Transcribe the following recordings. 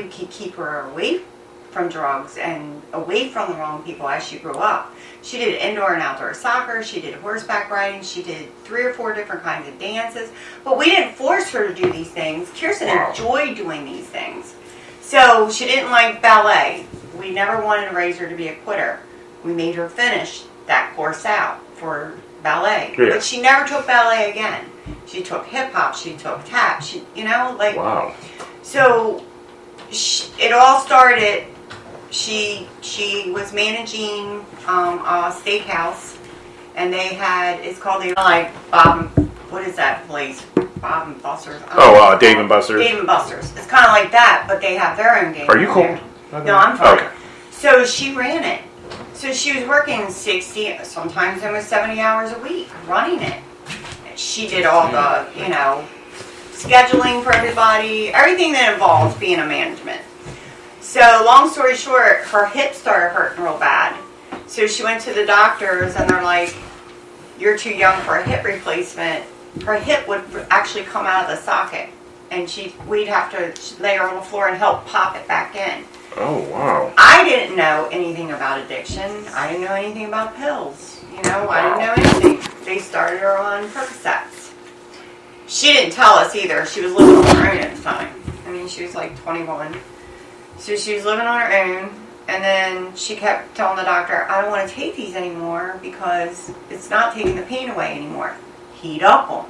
we could keep her away from drugs and away from the wrong people as she grew up. She did indoor and outdoor soccer, she did horseback riding, she did 3 or 4 different kinds of dances, but we didn't force her to do these things. Kirsten enjoyed doing these things. So she didn't like ballet. We never wanted to raise her to be a quitter. We made her finish that course out for ballet. Yeah. But she never took ballet again. She took hip hop, she took tap, Wow. So it all started. She was managing a steakhouse, and they had, it's called what is that place? Bob and Buster's. Dave and Buster's. Dave and Buster's. It's kind of like that, but they have their own game. Are you cold? No, I'm fine. Okay. So she ran it. So she was working 60, sometimes almost 70 hours a week running it. She did all the, scheduling for everybody, everything that involves being a management. So long story short, her hip started hurting real bad. So she went to the doctors and they're like, you're too young for a hip replacement. Her hip would actually come out of the socket and we'd have to lay her on the floor and help pop it back in. Oh, wow. I didn't know anything about addiction. I didn't know anything about pills. I didn't know anything. They started her on Percocets. She didn't tell us either. She was living on her own at the time. She was like 21. So she was living on her own, and then she kept telling the doctor, I don't want to take these anymore because it's not taking the pain away anymore. Heat up them.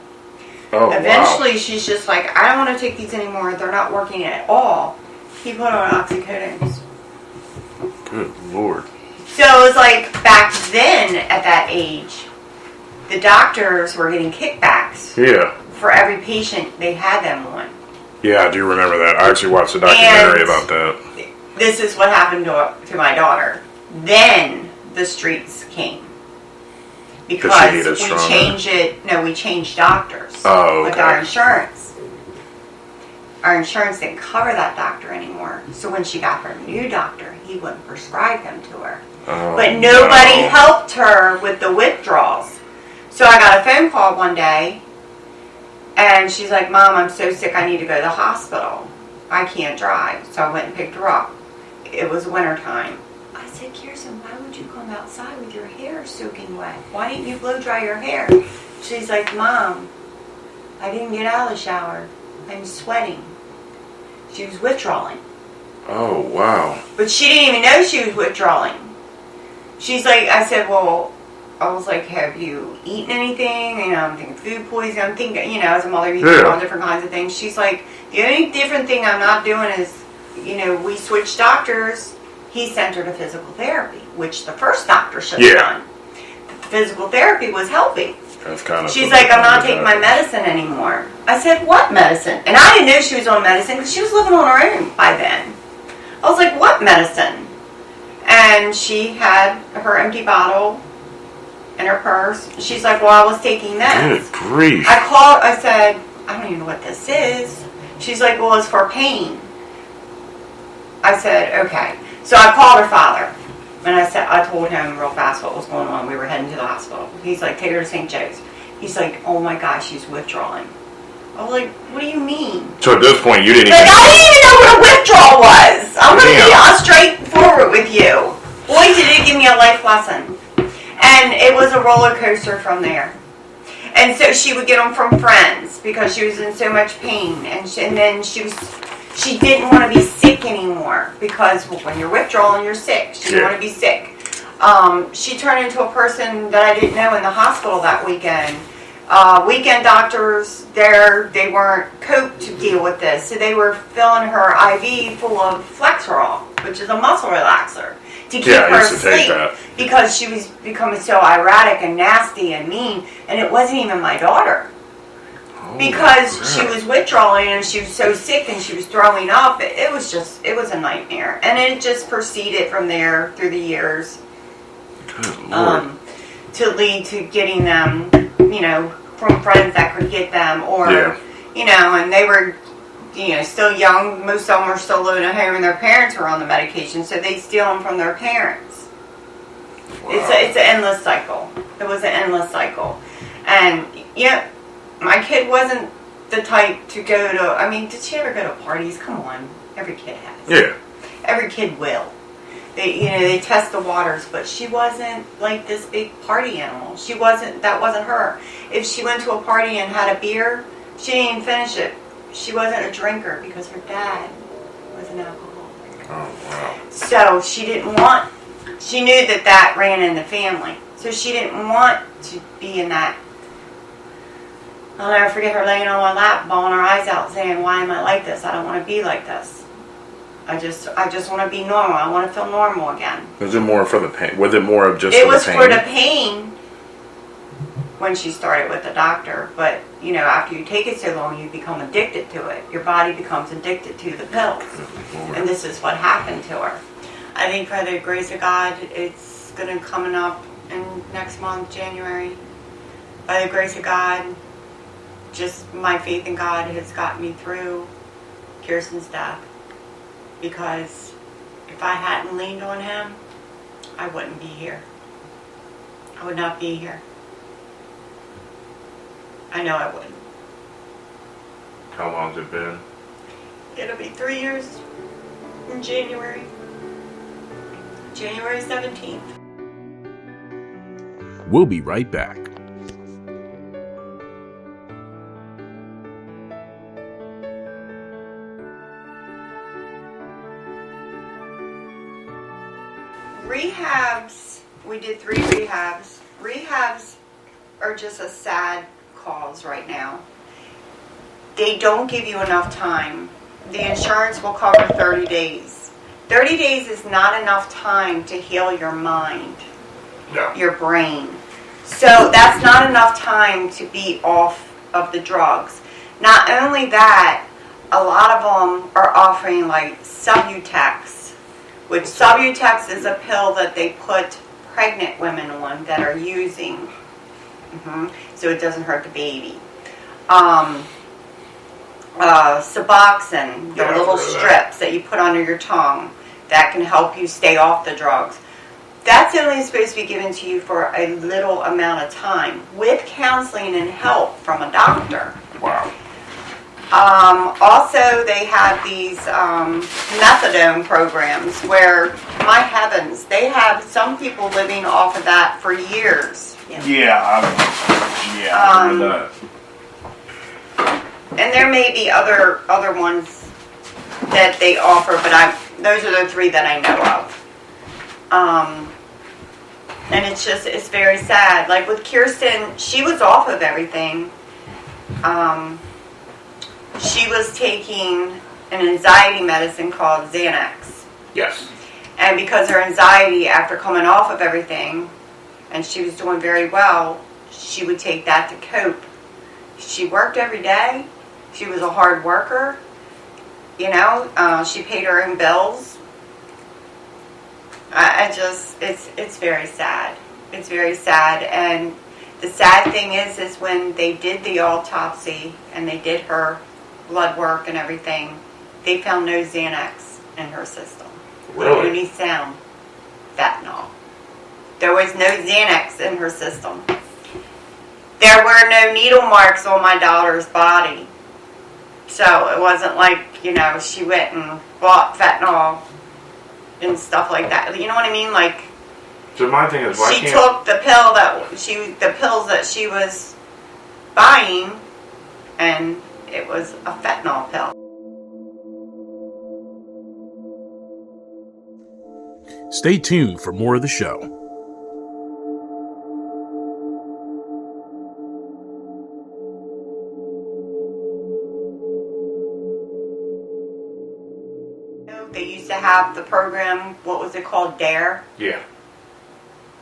Oh, Eventually, she's just like, I don't want to take these anymore. They're not working at all. He put her on oxycodones. Good Lord. So it was like back then, at that age, the doctors were getting kickbacks. Yeah. For every patient they had them on. Yeah, I do remember that. I actually watched a documentary about that. This is what happened to my daughter. Then the streets came. Because we changed doctors with our insurance. Our insurance didn't cover that doctor anymore. So when she got her new doctor, he wouldn't prescribe him to her. But nobody helped her with the withdrawals. So I got a phone call one day, and she's like, Mom, I'm so sick, I need to go to the hospital. I can't drive. So I went and picked her up. It was wintertime. I said, Kirsten, why would you come outside with your hair soaking wet? Why didn't you blow dry your hair? She's like, Mom, I didn't get out of the shower. I'm sweating. She was withdrawing. Oh, wow. But she didn't even know she was withdrawing. She's like, I was like, have you eaten anything? I'm thinking food poisoning. I'm thinking, as a mother, you do all different kinds of things. She's like, the only different thing I'm not doing is, we switched doctors. He sent her to physical therapy, which the first doctor should have done. The physical therapy was helping. That's kind of. She's like, I'm not taking my medicine anymore. I said, what medicine? And I didn't know she was on medicine because she was living on her own by then. I was like, what medicine? And she had her empty bottle in her purse. She's like, well, I was taking this. Good grief. I said, I don't even know what this is. She's like, well, it's for pain. I said, okay. So I called her father. And I told him real fast what was going on. We were heading to the hospital. He's like, take her to St. Joe's. He's like, oh my gosh, she's withdrawing. I was like, what do you mean? So at this point, you didn't I didn't even know what a withdrawal was. I'm going to be straightforward with you. Boy, did it give me a life lesson. And it was a roller coaster from there. And so she would get them from friends because she was in so much pain. And then she didn't want to be sick anymore because when you're withdrawing, you're sick. She didn't want to be sick. She turned into a person that I didn't know in the hospital that weekend. Weekend doctors, they weren't coped to deal with this. So they were filling her IV full of Flexerol, which is a muscle relaxer, to keep her asleep because she was becoming so erratic and nasty and mean. And it wasn't even my daughter. Because she was withdrawing and she was so sick and she was throwing up. It was a nightmare. And it just proceeded from there through the years. Good Lord. To lead to getting them, from friends that could get them or, and they were, still young. Most of them were still living at home and their parents were on the medication. So they steal them from their parents. Wow. It's an endless cycle. It was an endless cycle. And, my kid wasn't the type to go to, did she ever go to parties? Come on. Every kid has. Yeah. Every kid will. They test the waters, but she wasn't like this big party animal. That wasn't her. If she went to a party and had a beer, she didn't even finish it. She wasn't a drinker because her dad was an alcoholic. Oh, wow. So she knew that ran in the family. So she didn't want to be in that. I'll never forget her laying on my lap, bawling her eyes out, saying, "Why am I like this? I don't want to be like this. I just want to be normal. I want to feel normal again." Was it more for the pain? Was it more of just it for was the pain? for the pain when she started with the doctor. But, after you take it so long, you become addicted to it. Your body becomes addicted to the pills. And this is what happened to her. I think by the grace of God, it's going to coming up in next month, January. By the grace of God, just my faith in God has got me through Kirsten's death. Because if I hadn't leaned on him, I wouldn't be here. I would not be here. I know I wouldn't. How long's it been? It'll be 3 years in January. January 17th. We'll be right back. Rehabs, we did 3 rehabs. Rehabs are just a sad cause right now. They don't give you enough time. The insurance will cover 30 days. 30 days is not enough time to heal your mind, your brain. So that's not enough time to be off of the drugs. Not only that, a lot of them are offering like Subutex, which Subutex is a pill that they put pregnant women on that are using, so it doesn't hurt the baby. Suboxone, the little strips that you put under your tongue that can help you stay off the drugs. That's only supposed to be given to you for a little amount of time with counseling and help from a doctor. Wow. Also, they have these methadone programs where, my heavens, they have some people living off of that for years. Yeah, I heard that. And there may be other ones that they offer, but those are the 3 that I know of. And it's very sad. Like with Kirsten, she was off of everything. She was taking an anxiety medicine called Xanax. Yes. And because her anxiety, after coming off of everything, and she was doing very well, she would take that to cope. She worked every day. She was a hard worker. She paid her own bills. It's very sad. It's very sad. And the sad thing is when they did the autopsy and they did her blood work and everything, they found no Xanax in her system. Really? Only found fentanyl. There was no Xanax in her system. There were no needle marks on my daughter's body. So it wasn't like, she went and bought fentanyl and stuff like that. You know what I mean? Like, so my thing is, she took the pills that she was buying, and it was a fentanyl pill. Stay tuned for more of the show. They used to have the program, what was it called, DARE? Yeah.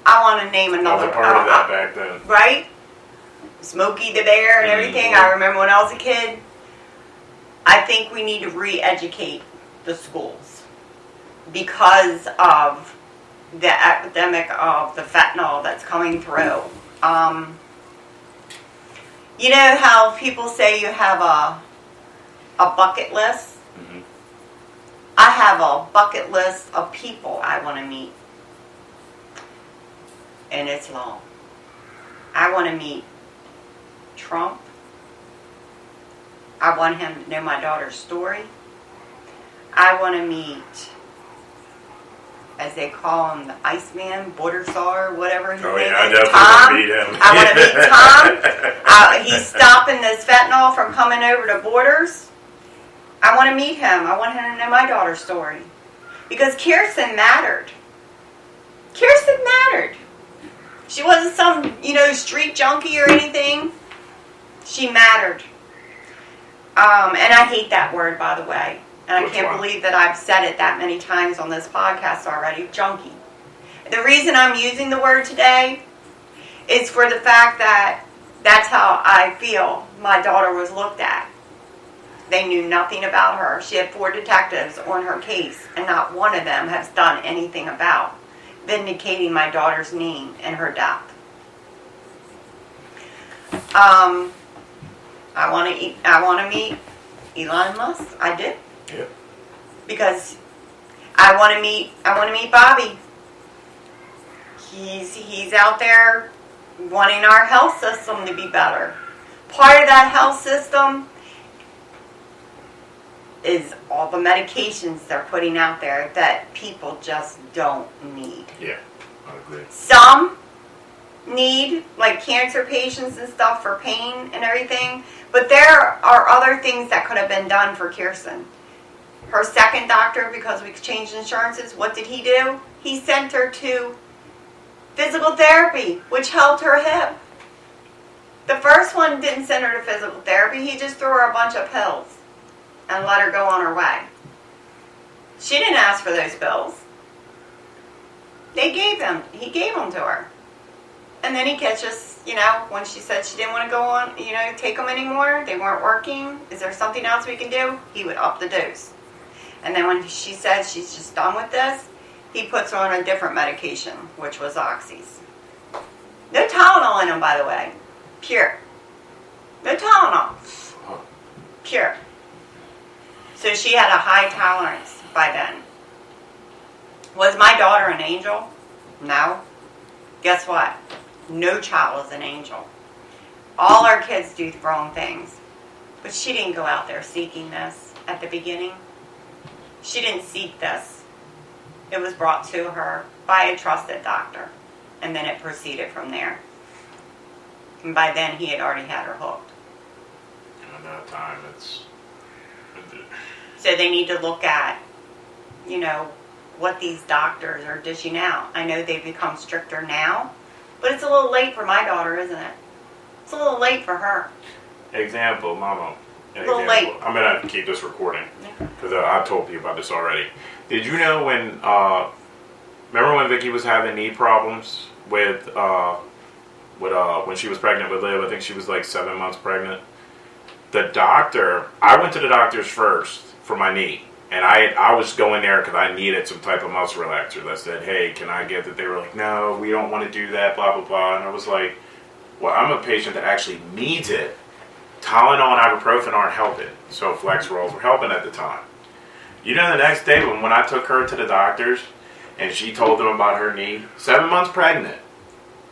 I want to name I another. was a part of that back then. Right? Smokey the Bear and everything. I remember when I was a kid. I think we need to re-educate the schools because of the epidemic of the fentanyl that's coming through. You know how people say you have a bucket list? Mm-hmm. I have a bucket list of people I want to meet. And it's long. I want to meet Trump. I want him to know my daughter's story. I want to meet, as they call him, the Iceman, Border Czar, whatever his name is. I definitely Tom. want to meet him. I want to meet Tom. He's stopping this fentanyl from coming over the borders. I want to meet him. I want him to know my daughter's story. Because Kirsten mattered. Kirsten mattered. She wasn't some, street junkie or anything. She mattered. And I hate that word, by the way. And I can't believe that I've said it that many times on this podcast already. Junkie. The reason I'm using the word today is for the fact that that's how I feel my daughter was looked at. They knew nothing about her. She had 4 detectives on her case, and not one of them has done anything about vindicating my daughter's name and her death. I want to meet Elon Musk. I do. Yeah. Because I want to meet Bobby. He's out there wanting our health system to be better. Part of that health system is all the medications they're putting out there that people just don't need. Yeah, I agree. Some need, like cancer patients and stuff, for pain and everything, but there are other things that could have been done for Kirsten. Her second doctor, because we changed insurances, what did he do? He sent her to physical therapy, which helped her hip. The first one didn't send her to physical therapy. He just threw her a bunch of pills and let her go on her way. She didn't ask for those pills. He gave them to her. And then he catches, when she said she didn't want to go on, take them anymore, they weren't working, is there something else we can do? He would up the dose. And then when she said she's just done with this, he puts her on a different medication, which was oxys. No Tylenol in them, by the way. Pure. No Tylenol. Pure. So she had a high tolerance by then. Was my daughter an angel? No. Guess what? No child is an angel. All our kids do wrong things. But she didn't go out there seeking this at the beginning. She didn't seek this. It was brought to her by a trusted doctor. And then it proceeded from there. And by then he had already had her hooked. And at that time, So they need to look at, what these doctors are dishing out. I know they've become stricter now, but it's a little late for my daughter, isn't it? It's a little late for her. Example, Mama. A little late. I'm going to keep this recording because I've told you about this already. Did you know remember when Vicky was having knee problems with when she was pregnant with Liv? I think she was like 7 months pregnant. I went to the doctors first for my knee. And I was going there because I needed some type of muscle relaxer that said, hey, can I get that? They were like, no, we don't want to do that, blah, blah, blah. And I was like, well, I'm a patient that actually needs it. Tylenol and ibuprofen aren't helping. So Flex Rolls were helping at the time. The next day when I took her to the doctors and she told them about her knee, 7 months pregnant.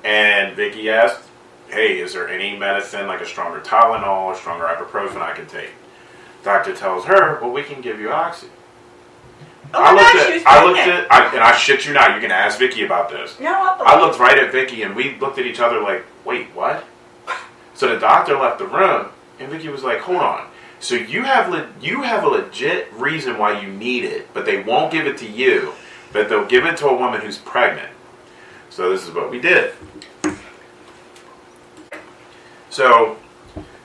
And Vicky asked, hey, is there any medicine like a stronger Tylenol or stronger ibuprofen I can take? Doctor tells her, well, we can give you oxy. I shit you not, you can ask Vicky about this. No, I looked right at Vicky and we looked at each other like, wait, what? So the doctor left the room and Vicky was like, hold on. So you have a legit reason why you need it, but they won't give it to you, but they'll give it to a woman who's pregnant. So this is what we did. So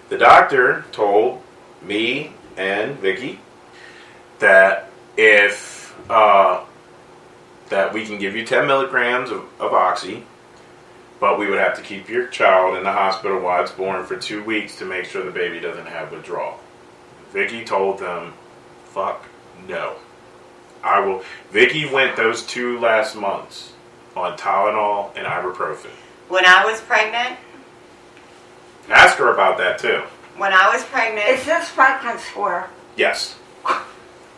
the doctor told me and Vicky that if that we can give you 10 milligrams of oxy, but we would have to keep your child in the hospital while it's born for 2 weeks to make sure the baby doesn't have withdrawal. Vicky told them, fuck no. I will. Vicky went those 2 last months on Tylenol and ibuprofen. When I was pregnant. Ask her about that too. When I was pregnant. Is this Franklin Square? Yes.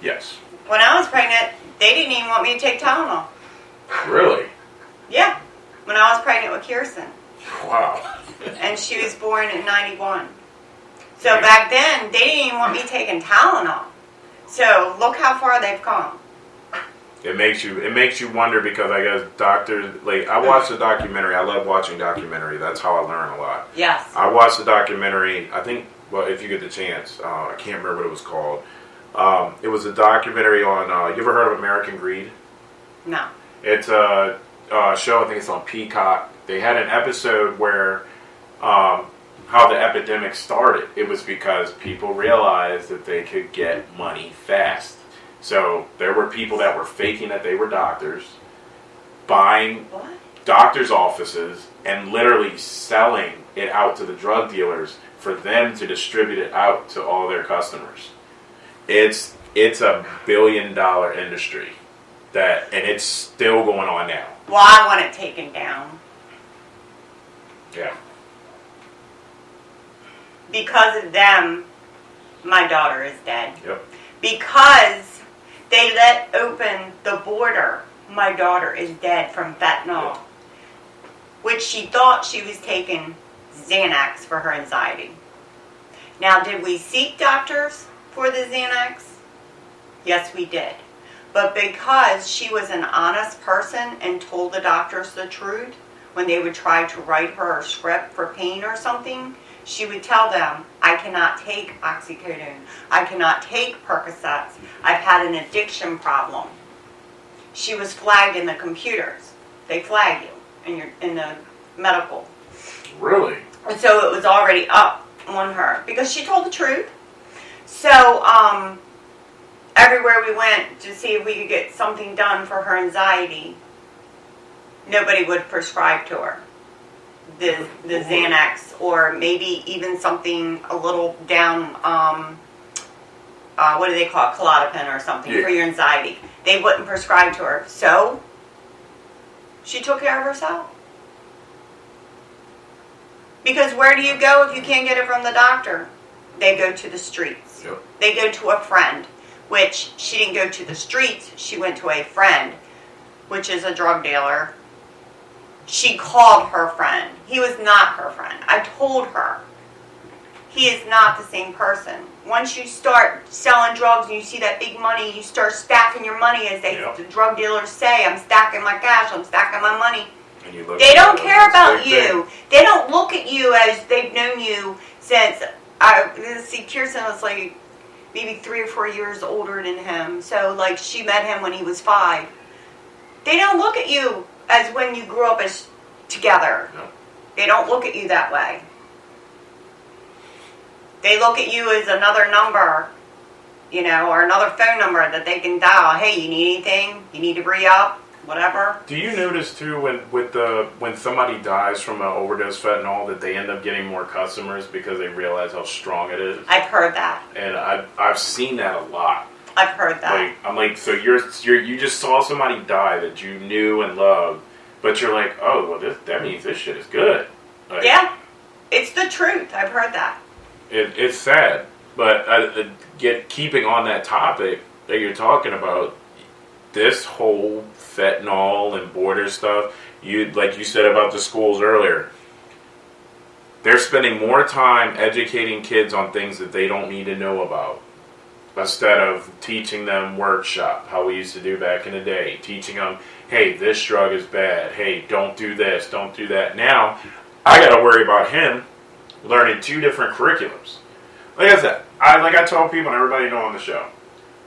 Yes. When I was pregnant, they didn't even want me to take Tylenol. Really? Yeah. When I was pregnant with Kirsten. Wow. And she was born in 91. So back then, they didn't even want me taking Tylenol. So look how far they've come. It makes you wonder, because I guess doctors, like, I watched the documentary. I love watching documentary. That's how I learn a lot. Yes. I watched the documentary, I think, well, if you get the chance, I can't remember what it was called. It was a documentary on, you ever heard of American Greed? No. It's a show, I think it's on Peacock. They had an episode where how the epidemic started. It was because people realized that they could get money fast. So there were people that were faking that they were doctors, buying doctors' offices, and literally selling it out to the drug dealers for them to distribute it out to all their customers. It's a $1 billion industry and it's still going on now. Well, I want it taken down. Yeah. Because of them, my daughter is dead. Yep. Because they let open the border, my daughter is dead from fentanyl. Yep. Which she thought she was taking Xanax for her anxiety. Now, did we seek doctors for the Xanax? Yes, we did. But because she was an honest person and told the doctors the truth, when they would try to write her a script for pain or something, she would tell them, I cannot take oxycodone. I cannot take Percocets. I've had an addiction problem. She was flagged in the computers. They flag you in the medical. Really? And so it was already up on her because she told the truth. So everywhere we went to see if we could get something done for her anxiety, nobody would prescribe to her the Xanax, or maybe even something a little down, what do they call it, Klonopin or something for your anxiety. They wouldn't prescribe to her. So she took care of herself. Because where do you go if you can't get it from the doctor? They go to the streets. Yep. They go to a friend, which she didn't go to the streets. She went to a friend, which is a drug dealer. She called her friend. He was not her friend. I told her. He is not the same person. Once you start selling drugs and you see that big money, you start stacking your money, as the drug dealers say, I'm stacking my cash, I'm stacking my money. And you look they don't care about you. They don't look at you as they've known you since, Kirsten was like maybe 3 or 4 years older than him. So like she met him when he was 5. They don't look at you as when you grew up as together. No. They don't look at you that way. They look at you as another number, or another phone number that they can dial. Hey, you need anything? You need to re-up? Whatever. Do you notice too when somebody dies from an overdose fentanyl that they end up getting more customers because they realize how strong it is? I've heard that. And I've seen that a lot. I've heard that. I'm like, so you just saw somebody die that you knew and loved, but you're like, oh, well, that means this shit is good. Like, yeah, it's the truth. I've heard that. It's sad, but keeping on that topic that you're talking about, this whole fentanyl and border stuff, like you said about the schools earlier, they're spending more time educating kids on things that they don't need to know about, instead of teaching them workshop, how we used to do back in the day, teaching them, hey, this drug is bad, hey, don't do this, don't do that. Now, I got to worry about him learning 2 different curriculums. Like I said, I tell people and everybody know on the show,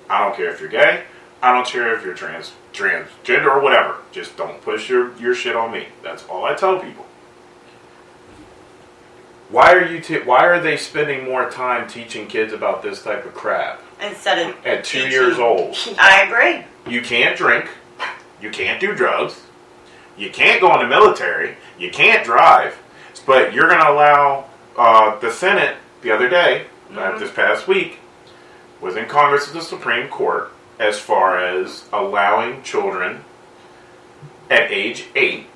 I don't care if you're gay, I don't care if you're transgender or whatever, just don't push your shit on me. That's all I tell people. Why are they spending more time teaching kids about this type of crap? Instead of at 2 years old. I agree. You can't drink, you can't do drugs, you can't go in the military, you can't drive, but you're going to allow the Senate the other day, this past week, was in Congress at the Supreme Court, as far as allowing children at age 8,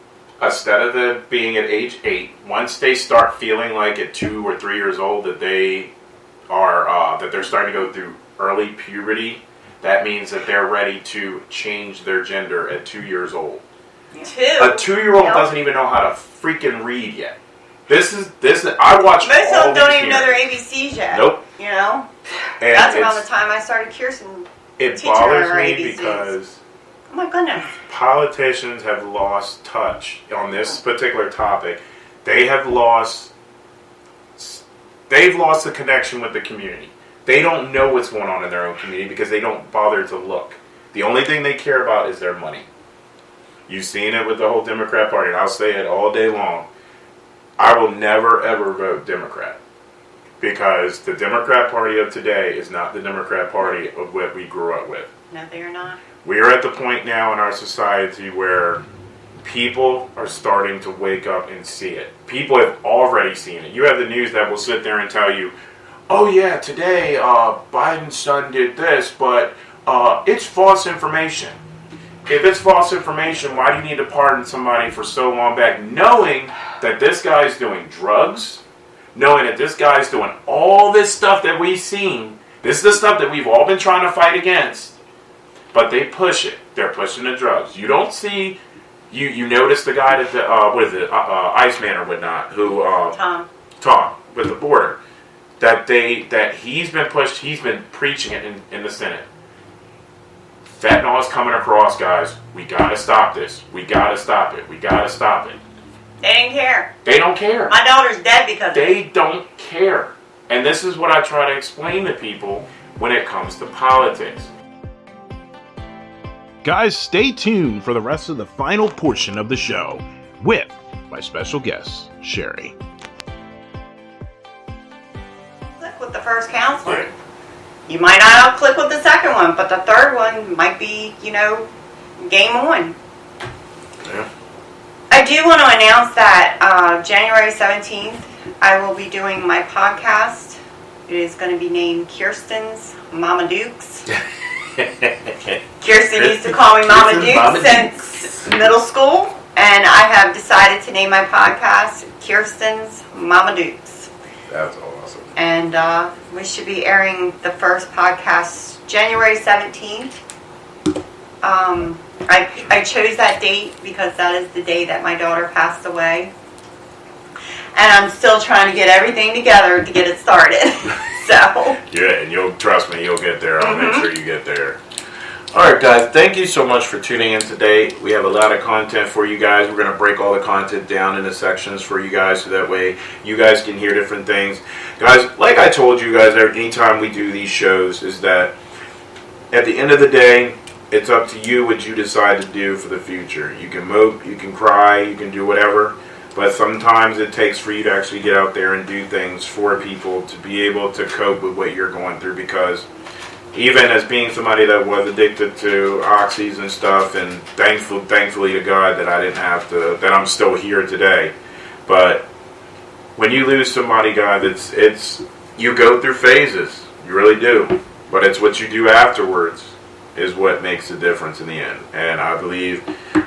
instead of them being at age 8, once they start feeling like at 2 or 3 years old that they are that they're starting to go through early puberty, that means that they're ready to change their gender at 2 years old. Yeah. A 2-year-old doesn't even know how to freaking read yet. This is I watch. Most of them don't even parents. know their ABCs yet. Nope. You know? And That's around the time I started Kirsten. It teaching her bothers me ABCs. because Oh my goodness. politicians have lost touch on this particular topic. They've lost the connection with the community. They don't know what's going on in their own community because they don't bother to look. The only thing they care about is their money. You've seen it with the whole Democrat Party, and I'll say it all day long. I will never, ever vote Democrat because the Democrat Party of today is not the Democrat Party of what we grew up with. No, they are not. We are at the point now in our society where people are starting to wake up and see it. People have already seen it. You have the news that will sit there and tell you, oh yeah, today Biden's son did this, but it's false information. If it's false information, why do you need to pardon somebody for so long back, knowing that this guy's doing drugs, knowing that this guy's doing all this stuff that we've seen. This is the stuff that we've all been trying to fight against. But they push it. They're pushing the drugs. You don't see... You notice the guy that Iceman or whatnot, who... Tom, with the border. That he's been pushed, he's been preaching it in the Senate. Fentanyl is coming across, guys. We gotta stop this. We gotta stop it. We gotta stop it. They didn't care. They don't care. My daughter's dead because they don't care. And this is what I try to explain to people when it comes to politics. Guys, stay tuned for the rest of the final portion of the show with my special guest, Sherry. Click with the first counselor. Yeah. You might not click with the second one, but the third one might be, game on. Yeah. I do want to announce that January 17th, I will be doing my podcast. It is going to be named Kirsten's Mama Dukes. Kirsten used to call me Mama Dukes since middle school, and I have decided to name my podcast Kirsten's Mama Dukes. That's awesome. And we should be airing the first podcast January 17th. I chose that date because that is the day that my daughter passed away. And I'm still trying to get everything together to get it started. So. Yeah, and you'll trust me, you'll get there. I'll make sure you get there. Alright guys, thank you so much for tuning in today. We have a lot of content for you guys. We're going to break all the content down into sections for you guys so that way you guys can hear different things. Guys, like I told you guys anytime we do these shows is that at the end of the day, it's up to you what you decide to do for the future. You can mope, you can cry, you can do whatever. But sometimes it takes for you to actually get out there and do things for people to be able to cope with what you're going through. Because even as being somebody that was addicted to oxys and stuff, and thankfully to God that I didn't have to, that I'm still here today. But when you lose somebody, God, it's you go through phases. You really do. But it's what you do afterwards is what makes the difference in the end. And I believe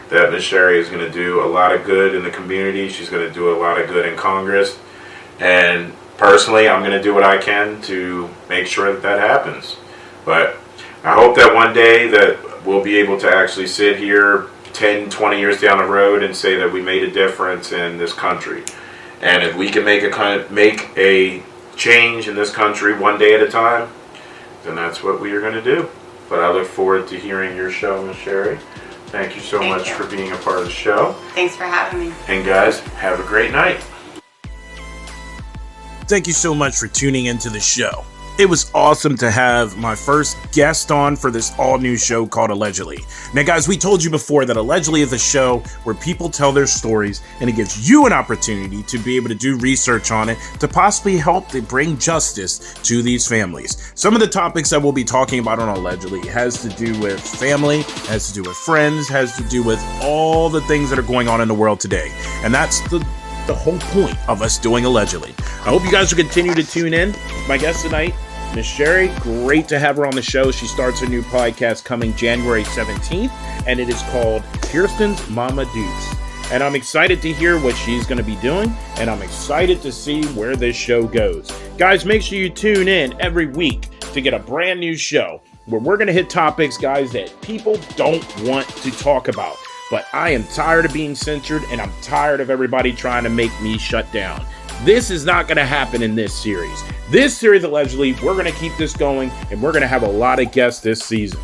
that Ms. Sherry is going to do a lot of good in the community. She's going to do a lot of good in Congress. And personally, I'm going to do what I can to make sure that happens. But I hope that one day that we'll be able to actually sit here 10, 20 years down the road and say that we made a difference in this country. And if we can make a change in this country one day at a time, then that's what we are going to do. But I look forward to hearing your show, Ms. Sherry. Thank you so much for being a part of the show. Thanks for having me. And guys, have a great night. Thank you so much for tuning into the show. It was awesome to have my first guest on for this all-new show called Allegedly. Now, guys, we told you before that Allegedly is a show where people tell their stories, and it gives you an opportunity to be able to do research on it to possibly help to bring justice to these families. Some of the topics that we'll be talking about on Allegedly has to do with family, has to do with friends, has to do with all the things that are going on in the world today. And that's the whole point of us doing Allegedly. I hope you guys will continue to tune in. My guest tonight, Miss Sherry, great to have her on the show. She starts a new podcast coming January 17th, and it is called Kirsten's Mama Dukes. And I'm excited to hear what she's going to be doing, and I'm excited to see where this show goes. Guys, make sure you tune in every week to get a brand new show where we're going to hit topics, guys, that people don't want to talk about. But I am tired of being censored, and I'm tired of everybody trying to make me shut down. This is not going to happen in this series. This series, allegedly, we're going to keep this going, and we're going to have a lot of guests this season.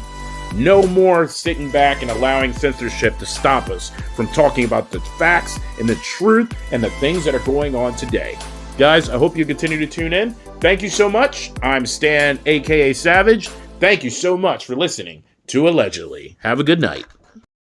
No more sitting back and allowing censorship to stop us from talking about the facts and the truth and the things that are going on today. Guys, I hope you continue to tune in. Thank you so much. I'm Stan, aka Savage. Thank you so much for listening to Allegedly. Have a good night.